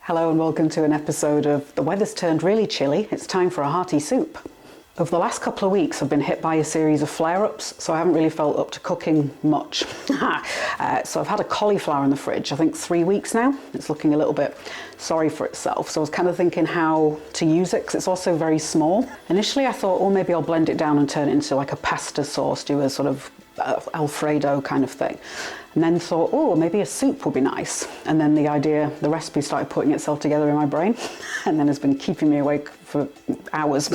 Hello and welcome to an episode of The Weather's Turned Really Chilly. It's time for a hearty soup. Over the last couple of weeks I've been hit by a series of flare-ups, so I haven't really felt up to cooking much. So I've had a cauliflower in the fridge, I think 3 weeks now. It's looking a little bit sorry for itself, so I was kind of thinking how to use it because it's also very small. Initially I thought, oh, maybe I'll blend it down and turn it into like a pasta sauce, do a sort of Alfredo kind of thing. And then thought, oh, maybe a soup would be nice. And then the recipe started putting itself together in my brain and then has been keeping me awake for hours.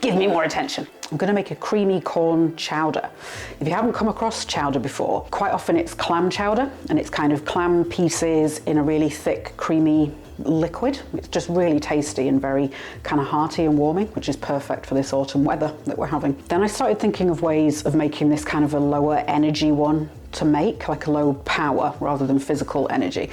Give me more attention. I'm going to make a creamy corn chowder. If you haven't come across chowder before, quite often it's clam chowder and it's kind of clam pieces in a really thick, creamy liquid. It's just really tasty and very kind of hearty and warming, which is perfect for this autumn weather that we're having. Then I started thinking of ways of making this kind of a lower energy one to make, like a low power rather than physical energy,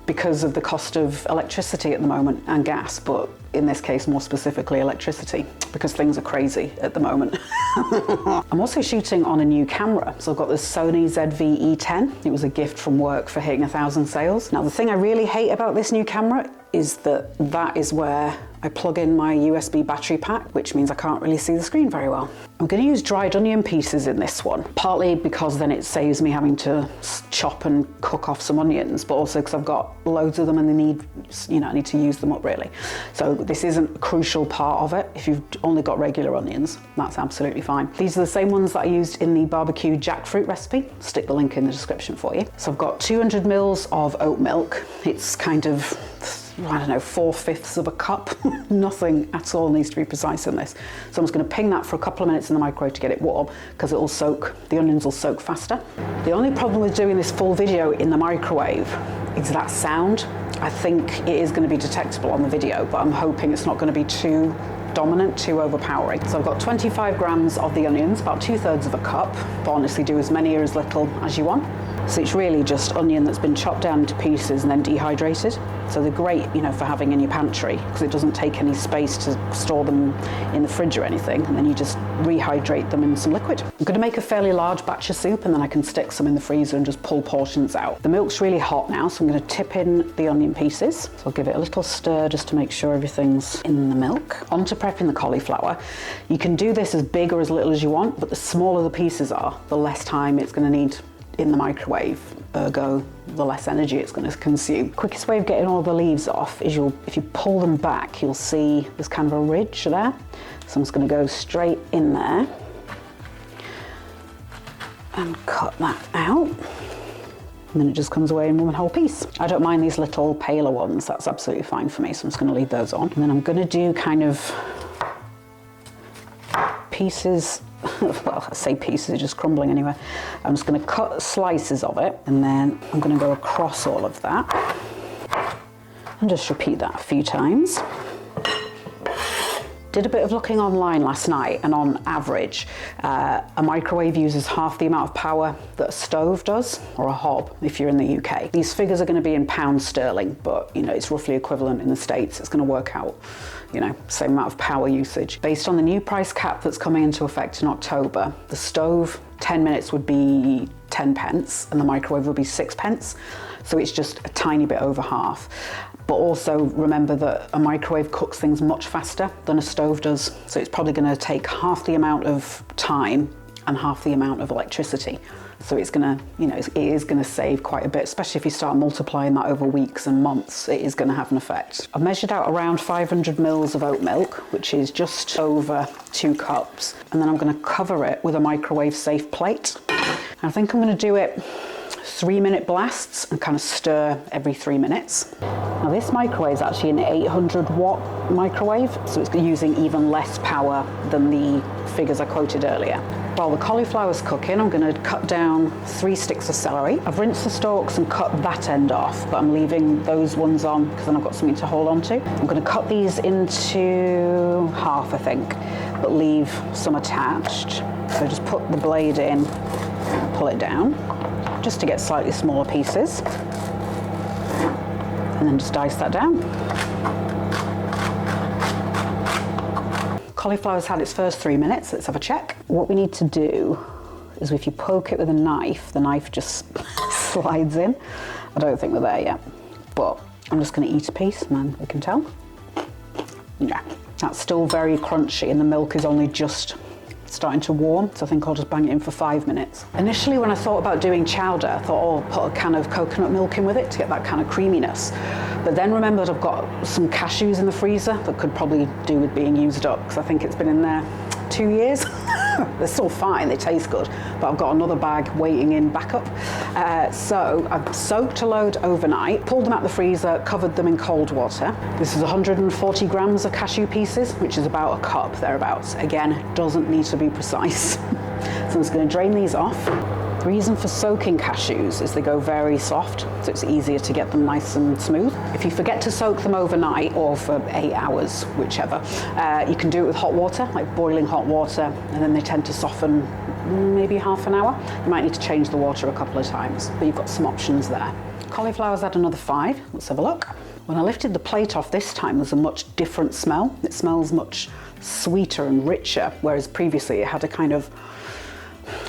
because of the cost of electricity at the moment and gas, but in this case more specifically electricity, because things are crazy at the moment. I'm also shooting on a new camera, so I've got this Sony ZV-E10. It was a gift from work for hitting 1,000 sales. Now the thing I really hate about this new camera is that is where I plug in my USB battery pack, which means I can't really see the screen very well. I'm going to use dried onion pieces in this one, partly because then it saves me having to chop and cook off some onions, but also because I've got loads of them and I need to use them up really. So this isn't a crucial part of it. If you've only got regular onions, that's absolutely fine. These are the same ones that I used in the barbecue jackfruit recipe. Stick the link in the description for you. So I've got 200 mils of oat milk. It's kind of, I don't know, 4/5 of a cup. Nothing at all needs to be precise in this. So I'm just going to ping that for a couple of minutes in the microwave to get it warm, because it will soak, the onions will soak faster. The only problem with doing this full video in the microwave is that sound. I think it is going to be detectable on the video, but I'm hoping it's not going to be too dominant, too overpowering. So I've got 25 grams of the onions, about 2/3 of a cup, but honestly do as many or as little as you want. So it's really just onion that's been chopped down into pieces and then dehydrated. So they're great, for having in your pantry, because it doesn't take any space to store them in the fridge or anything, and then you just rehydrate them in some liquid. I'm going to make a fairly large batch of soup and then I can stick some in the freezer and just pull portions out. The milk's really hot now, so I'm going to tip in the onion pieces. So I'll give it a little stir just to make sure everything's in the milk. On to prepping the cauliflower. You can do this as big or as little as you want, but the smaller the pieces are, the less time it's going to need in the microwave, ergo the less energy it's going to consume. Quickest way of getting all the leaves off is if you pull them back, you'll see there's kind of a ridge there. So I'm just going to go straight in there and cut that out. And then it just comes away in one whole piece. I don't mind these little paler ones, that's absolutely fine for me, so I'm just going to leave those on. And then I'm going to do kind of pieces. Well, I say pieces, it's just crumbling anyway. I'm just going to cut slices of it and then I'm going to go across all of that and just repeat that a few times. Did a bit of looking online last night, and on average a microwave uses half the amount of power that a stove does, or a hob if you're in the UK. These figures are going to be in pounds sterling, but it's roughly equivalent in the States. It's going to work out, same amount of power usage. Based on the new price cap that's coming into effect in October, the stove 10 minutes would be 10 pence and the microwave would be 6 pence. So it's just a tiny bit over half. But also remember that a microwave cooks things much faster than a stove does. So it's probably going to take half the amount of time and half the amount of electricity. So it's going to, it is going to save quite a bit, especially if you start multiplying that over weeks and months, it is going to have an effect. I've measured out around 500 mils of oat milk, which is just over 2 cups. And then I'm going to cover it with a microwave safe plate. I think I'm going to do it 3-minute blasts and kind of stir every 3 minutes. Now this microwave is actually an 800 watt microwave, so it's using even less power than the figures I quoted earlier. While the cauliflower's cooking, I'm going to cut down 3 sticks of celery. I've rinsed the stalks and cut that end off, but I'm leaving those ones on because then I've got something to hold on to. I'm going to cut these into half, I think, but leave some attached. So just put the blade in, pull it down, just to get slightly smaller pieces, and then just dice that down. Cauliflower's had its first 3 minutes, let's have a check. What we need to do is if you poke it with a knife, the knife just slides in. I don't think we're there yet. but I'm just going to eat a piece and then we can tell. Yeah, that's still very crunchy and the milk is only just starting to warm, so I think I'll just bang it in for 5 minutes. Initially when I thought about doing chowder, I thought, oh, I'll put a can of coconut milk in with it to get that kind of creaminess. But then remembered I've got some cashews in the freezer that could probably do with being used up, because I think it's been in there 2 years. They're still fine, they taste good, but I've got another bag waiting in backup. So I've soaked a load overnight, pulled them out the freezer, covered them in cold water. This is 140 grams of cashew pieces, which is about a cup, thereabouts. Again, doesn't need to be precise. So I'm just going to drain these off. The reason for soaking cashews is they go very soft, so it's easier to get them nice and smooth. If you forget to soak them overnight or for 8 hours, whichever, you can do it with hot water, like boiling hot water, and then they tend to soften maybe half an hour. You might need to change the water a couple of times, but you've got some options there. Cauliflower's had another 5. Let's have a look. When I lifted the plate off this time, there's a much different smell. It smells much sweeter and richer, whereas previously it had a kind of,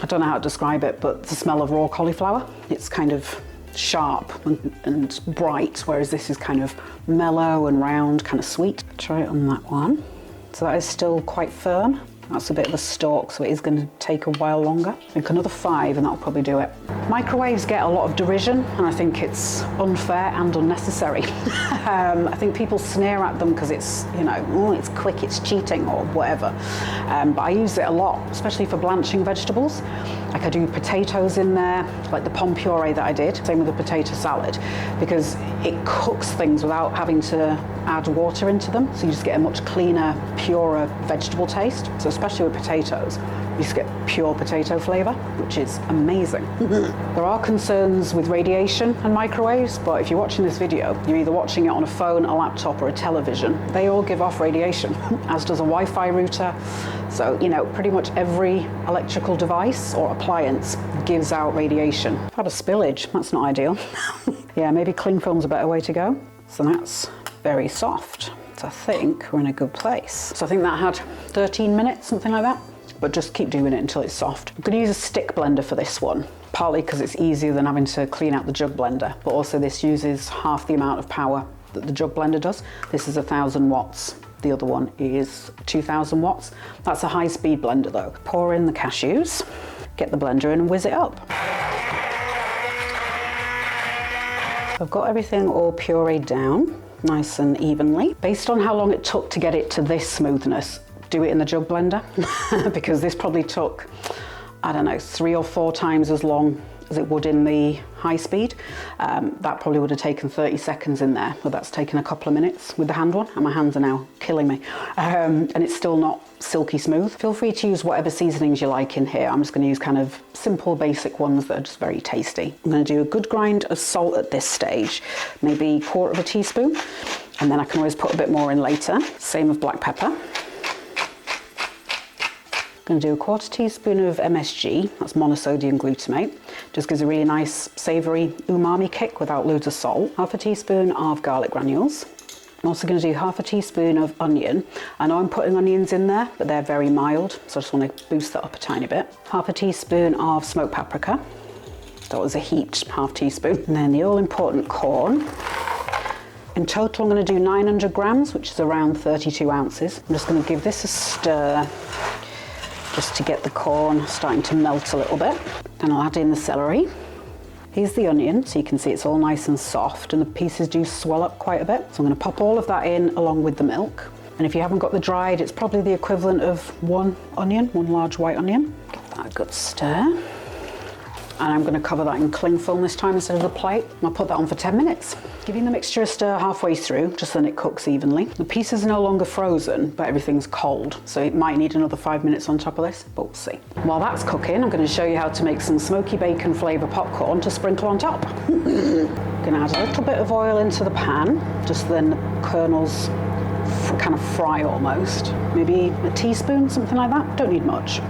I don't know how to describe it, but the smell of raw cauliflower. It's kind of sharp and bright, whereas this is kind of mellow and round, kind of sweet. Try it on that one. So that is still quite firm. That's a bit of a stalk, so it is going to take a while longer. I think another 5 and that'll probably do it. Microwaves get a lot of derision and I think it's unfair and unnecessary. I think people sneer at them because it's, you know, oh, it's quick, it's cheating or whatever. But I use it a lot, especially for blanching vegetables. Like I do potatoes in there, like the pom puree that I did, same with the potato salad, because it cooks things without having to add water into them. So you just get a much cleaner, purer vegetable taste. So especially with potatoes, you just get pure potato flavour, which is amazing. There are concerns with radiation and microwaves, but if you're watching this video, you're either watching it on a phone, a laptop or a television. They all give off radiation, as does a Wi-Fi router. So, you know, pretty much every electrical device or appliance gives out radiation. I've had a spillage, that's not ideal. Yeah, maybe cling film's a better way to go. So that's very soft. So I think we're in a good place. So I think that had 13 minutes, something like that. But just keep doing it until it's soft. I'm going to use a stick blender for this one, partly because it's easier than having to clean out the jug blender, but also this uses half the amount of power that the jug blender does. This is 1,000 watts. The other one is 2,000 watts. That's a high-speed blender though. Pour in the cashews, get the blender in and whiz it up. I've got everything all pureed down, nice and evenly. Based on how long it took to get it to this smoothness, do it in the jug blender, because this probably took, I don't know, 3 or 4 times as long as it would in the high speed. That probably would have taken 30 seconds in there, but that's taken a couple of minutes with the hand one, and my hands are now killing me. And it's still not silky smooth. Feel free to use whatever seasonings you like in here. I'm just going to use kind of simple basic ones that are just very tasty. I'm going to do a good grind of salt at this stage, maybe 1/4 teaspoon, and then I can always put a bit more in later. Same with black pepper. I'm going to do a 1/4 teaspoon of MSG, that's monosodium glutamate. Just gives a really nice savoury umami kick without loads of salt. 1/2 teaspoon of garlic granules. I'm also going to do 1/2 teaspoon of onion. I know I'm putting onions in there, but they're very mild, so I just want to boost that up a tiny bit. 1/2 teaspoon of smoked paprika. That was a heaped 1/2 teaspoon. And then the all-important corn. In total, I'm going to do 900 grams, which is around 32 ounces. I'm just going to give this a stir, just to get the corn starting to melt a little bit. Then I'll add in the celery. Here's the onion, so you can see it's all nice and soft and the pieces do swell up quite a bit. So I'm going to pop all of that in along with the milk. And if you haven't got the dried, it's probably the equivalent of 1 onion, 1 large white onion. Give that a good stir. And I'm going to cover that in cling film this time instead of the plate. I'll put that on for 10 minutes. Giving the mixture a stir halfway through, just so that it cooks evenly. The pieces are no longer frozen, but everything's cold, so it might need another 5 minutes on top of this, but we'll see. While that's cooking, I'm going to show you how to make some smoky bacon flavour popcorn to sprinkle on top. I'm going to add a little bit of oil into the pan, just so then the kernels kind of fry almost. Maybe a teaspoon, something like that, don't need much.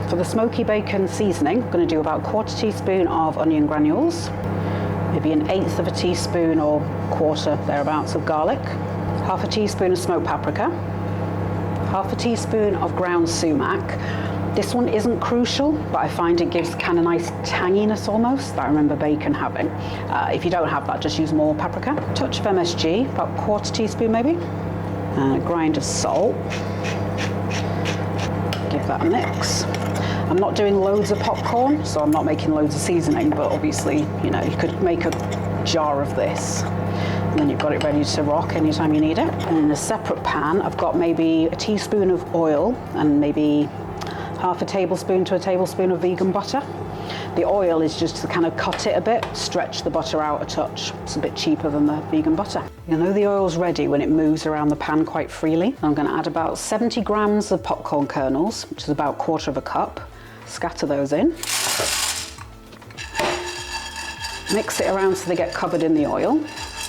For the smoky bacon seasoning, I'm going to do about 1/4 teaspoon of onion granules, maybe 1/8 teaspoon or 1/4 thereabouts of garlic, 1/2 teaspoon of smoked paprika, 1/2 teaspoon of ground sumac. This one isn't crucial, but I find it gives kind of nice tanginess almost that I remember bacon having. If you don't have that, just use more paprika. A touch of MSG, about a quarter teaspoon maybe. And a grind of salt. Give that a mix. I'm not doing loads of popcorn, so I'm not making loads of seasoning, but obviously, you know, you could make a jar of this. And then you've got it ready to rock anytime you need it. And in a separate pan, I've got maybe a teaspoon of oil and maybe half a tablespoon to a tablespoon of vegan butter. The oil is just to kind of cut it a bit, stretch the butter out a touch. It's a bit cheaper than the vegan butter. You'll know the oil's ready when it moves around the pan quite freely. I'm going to add about 70 grams of popcorn kernels, which is about a quarter of a cup. Scatter those in. Mix it around so they get covered in the oil.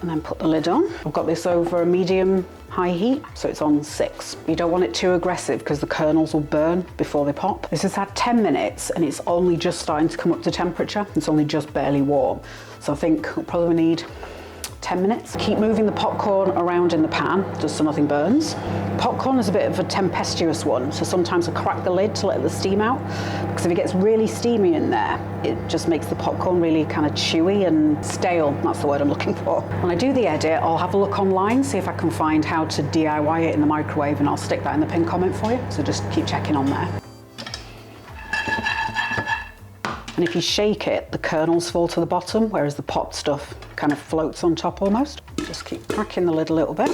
And then put the lid on. I've got this over a medium-high heat, so it's on 6. You don't want it too aggressive because the kernels will burn before they pop. This has had 10 minutes and it's only just starting to come up to temperature. It's only just barely warm. So I think we'll probably need 10 minutes. Keep moving the popcorn around in the pan just so nothing burns. Popcorn is a bit of a tempestuous one, so sometimes I crack the lid to let the steam out, because if it gets really steamy in there, it just makes the popcorn really kind of chewy and stale. That's the word I'm looking for. When I do the edit, I'll have a look online, see if I can find how to DIY it in the microwave, and I'll stick that in the pinned comment for you, so just keep checking on there. And if you shake it, the kernels fall to the bottom, whereas the popped stuff kind of floats on top almost. Just keep cracking the lid a little bit.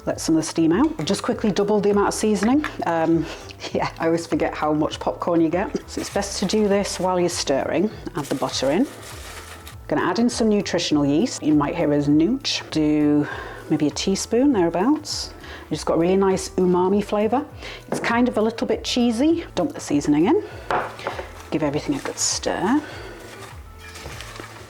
Let some of the steam out. I've just quickly doubled the amount of seasoning. Yeah, I always forget how much popcorn you get. So it's best to do this while you're stirring. Add the butter in. Gonna add in some nutritional yeast. You might hear as nooch. Do maybe a teaspoon, thereabouts. It's got really nice umami flavour. It's kind of a little bit cheesy. Dump the seasoning in. Give everything a good stir.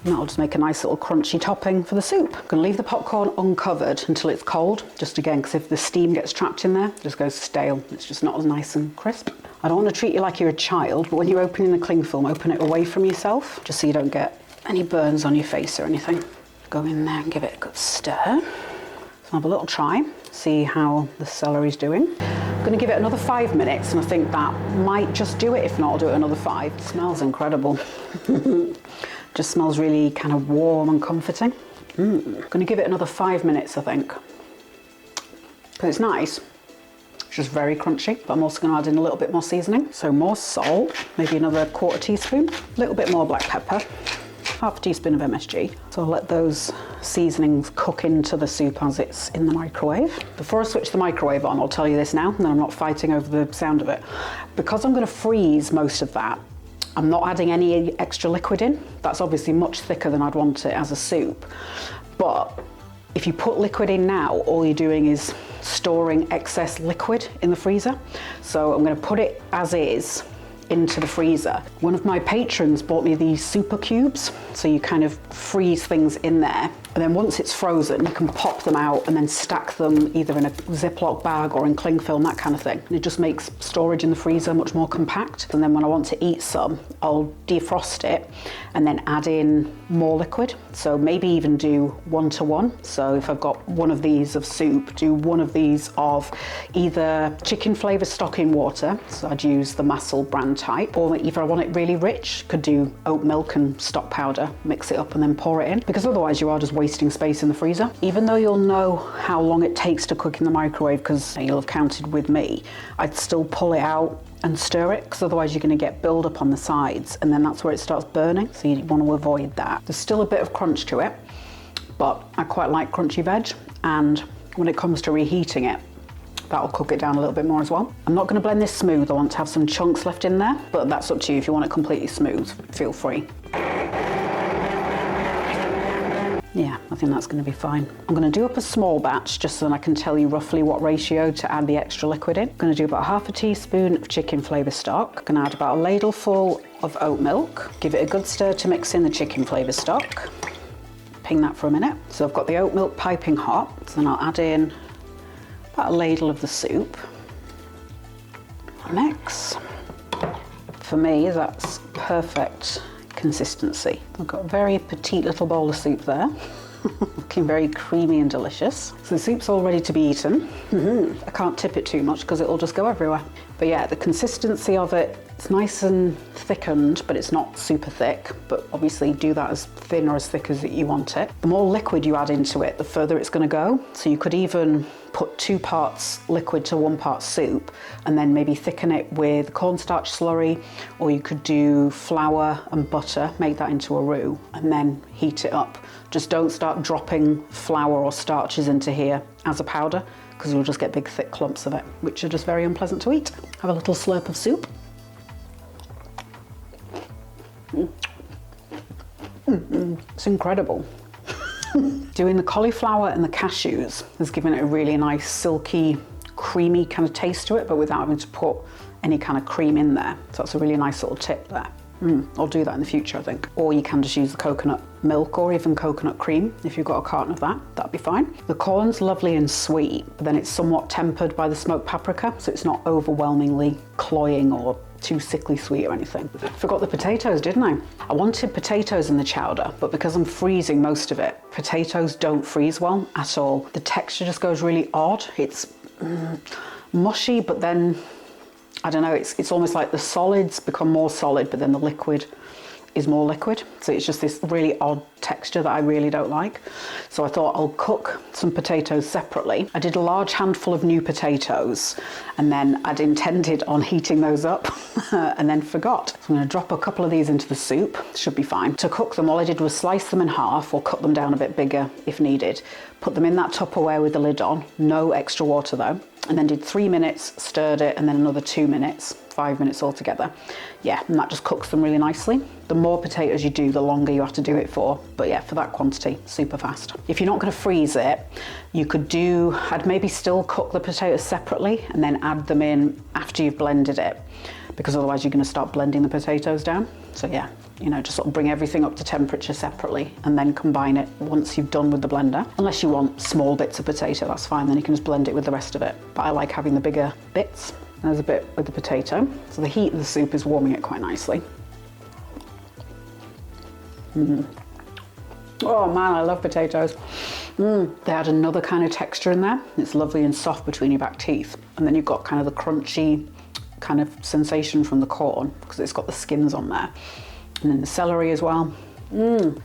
And that'll just make a nice little crunchy topping for the soup. I'm gonna leave the popcorn uncovered until it's cold, just again, because if the steam gets trapped in there, it just goes stale. It's just not as nice and crisp. I don't want to treat you like you're a child, but when you're opening the cling film, open it away from yourself, just so you don't get any burns on your face or anything. Go in there and give it a good stir. So I'll have a little try, see how the celery's doing. I'm gonna give it another 5 minutes, and I think that might just do it. If not, I'll do it another 5. It smells incredible. Just smells really kind of warm and comforting. I'm gonna give it another 5 minutes, I think. Because it's nice, it's just very crunchy, but I'm also gonna add in a little bit more seasoning. So more salt, maybe another quarter teaspoon, a little bit more black pepper, half a teaspoon of MSG. So I'll let those seasonings cook into the soup as it's in the microwave. Before I switch the microwave on, I'll tell you this now, and then I'm not fighting over the sound of it. Because I'm gonna freeze most of that, I'm not adding any extra liquid in. That's obviously much thicker than I'd want it as a soup. But if you put liquid in now, all you're doing is storing excess liquid in the freezer. So I'm gonna put it as is into the freezer. One of my patrons bought me these super cubes. So you kind of freeze things in there. And then once it's frozen, you can pop them out and then stack them either in a Ziploc bag or in cling film, that kind of thing. And it just makes storage in the freezer much more compact. And then when I want to eat some, I'll defrost it and then add in more liquid. So maybe even do 1-to-1. So if I've got one of these of soup, do one of these of either chicken flavour stock in water. So I'd use the Massel brand type, or if I want it really rich, could do oat milk and stock powder, mix it up and then pour it in. Because otherwise you are just wasting space in the freezer. Even though you'll know how long it takes to cook in the microwave, because you'll have counted with me, I'd still pull it out and stir it, because otherwise you're going to get build up on the sides, and then that's where it starts burning, so you want to avoid that. There's still a bit of crunch to it, but I quite like crunchy veg, and when it comes to reheating it, that'll cook it down a little bit more as well. I'm not going to blend this smooth. I want to have some chunks left in there, but that's up to you. If you want it completely smooth, feel free. Yeah, I think that's going to be fine. I'm going to do up a small batch just so that I can tell you roughly what ratio to add the extra liquid in. I'm going to do about half a teaspoon of chicken flavour stock. I'm going to add about a ladleful of oat milk. Give it a good stir to mix in the chicken flavour stock. Ping that for a minute. So I've got the oat milk piping hot. So then I'll add in about a ladle of the soup. Mix. For me, that's perfect consistency. I've got a very petite little bowl of soup there. Looking very creamy and delicious. So the soup's all ready to be eaten. I can't tip it too much because it'll just go everywhere. But yeah, the consistency of it, it's nice and thickened, but it's not super thick. But obviously do that as thin or as thick as you want it. The more liquid you add into it, the further it's going to go. So you could even put 2 parts liquid to 1 part soup and then maybe thicken it with cornstarch slurry, or you could do flour and butter, make that into a roux and then heat it up. Just don't start dropping flour or starches into here as a powder, because you'll just get big thick clumps of it, which are just very unpleasant to eat. Have a little slurp of soup. It's incredible. Doing the cauliflower and the cashews has given it a really nice silky, creamy kind of taste to it, but without having to put any kind of cream in there. So that's a really nice little tip there. I'll do that in the future, I think. Or you can just use the coconut milk or even coconut cream if you've got a carton of that, that'd be fine. The corn's lovely and sweet, but then it's somewhat tempered by the smoked paprika, so it's not overwhelmingly cloying or too sickly sweet or anything. Forgot the potatoes, didn't I? I wanted potatoes in the chowder, but because I'm freezing most of it, potatoes don't freeze well at all. The texture just goes really odd. It's mushy, but then I don't know, it's almost like the solids become more solid, but then the liquid is more liquid. So it's just this really odd texture that I really don't like. So I thought I'll cook some potatoes separately. I did a large handful of new potatoes and then I'd intended on heating those up and then forgot. So I'm going to drop a couple of these into the soup. Should be fine. To cook them, all I did was slice them in half or cut them down a bit bigger if needed. Put them in that Tupperware with the lid on. No extra water though. And then did 3 minutes, stirred it, and then another 2 minutes, 5 minutes altogether. Yeah, and that just cooks them really nicely. The more potatoes you do, the longer you have to do it for. But yeah, for that quantity, super fast. If you're not gonna freeze it, you could do, I'd maybe still cook the potatoes separately and then add them in after you've blended it, because otherwise you're gonna start blending the potatoes down. So yeah, you know, just sort of bring everything up to temperature separately and then combine it once you've done with the blender. Unless you want small bits of potato, that's fine, then you can just blend it with the rest of it. But I like having the bigger bits. And there's a bit with the potato. So the heat of the soup is warming it quite nicely. Oh man, I love potatoes. They add another kind of texture in there. It's lovely and soft between your back teeth. And then you've got kind of the crunchy kind of sensation from the corn because it's got the skins on there. And then the celery as well.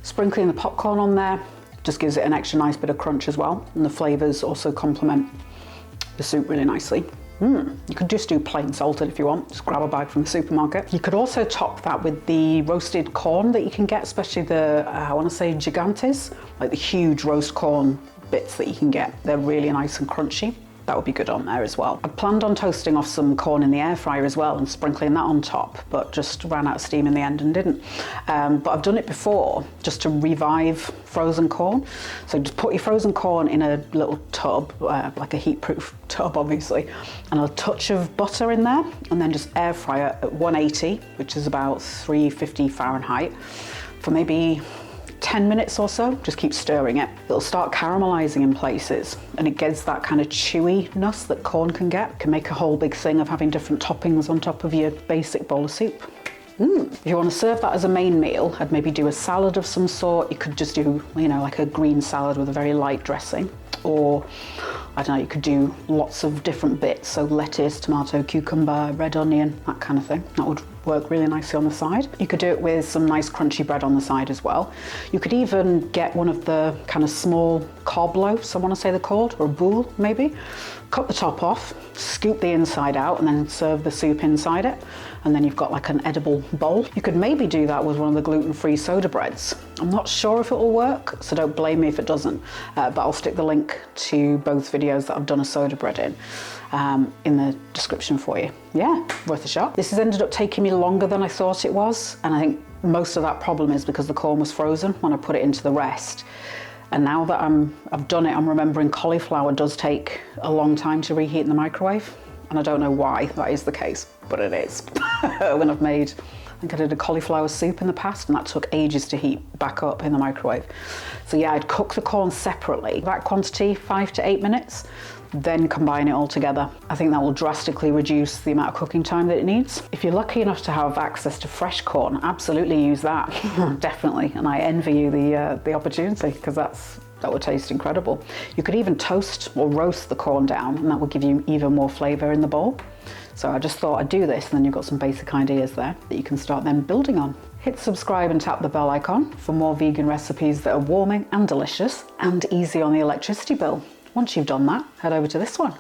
Sprinkling the popcorn on there just gives it an extra nice bit of crunch as well. And the flavors also complement the soup really nicely. You could just do plain salted if you want, just grab a bag from the supermarket. You could also top that with the roasted corn that you can get, especially the, I want to say gigantes, like the huge roast corn bits that you can get. They're really nice and crunchy. That would be good on there as well. I planned on toasting off some corn in the air fryer as well and sprinkling that on top, but just ran out of steam in the end and didn't. But I've done it before just to revive frozen corn. So just put your frozen corn in a little tub, like a heat-proof tub obviously, and a touch of butter in there, and then just air fry it at 180, which is about 350 Fahrenheit, for maybe 10 minutes or so. Just keep stirring it. It'll start caramelizing in places and it gets that kind of chewiness that corn can get. It can make a whole big thing of having different toppings on top of your basic bowl of soup. If you want to serve that as a main meal, I'd maybe do a salad of some sort. You could just do, you know, like a green salad with a very light dressing. Or, I don't know, you could do lots of different bits. So lettuce, tomato, cucumber, red onion, that kind of thing. That would work really nicely on the side. You could do it with some nice crunchy bread on the side as well. You could even get one of the kind of small cob loaves, I want to say they're called, or a boule maybe. Cut the top off, scoop the inside out, and then serve the soup inside it. And then you've got like an edible bowl. You could maybe do that with one of the gluten-free soda breads. I'm not sure if it will work, so don't blame me if it doesn't. But I'll stick the link to both videos that I've done a soda bread in the description for you. Yeah, worth a shot. This has ended up taking me longer than I thought it was. And I think most of that problem is because the corn was frozen when I put it into the rest. And now that I've done it, I'm remembering cauliflower does take a long time to reheat in the microwave. And I don't know why that is the case, but it is. When I've made, I think I did a cauliflower soup in the past and that took ages to heat back up in the microwave. So yeah, I'd cook the corn separately. That quantity, 5 to 8 minutes, then combine it all together. I think that will drastically reduce the amount of cooking time that it needs. If you're lucky enough to have access to fresh corn, absolutely use that, definitely. And I envy you the opportunity because that would taste incredible. You could even toast or roast the corn down and that would give you even more flavor in the bowl. So I just thought I'd do this, and then you've got some basic ideas there that you can start then building on. Hit subscribe and tap the bell icon for more vegan recipes that are warming and delicious and easy on the electricity bill. Once you've done that, head over to this one.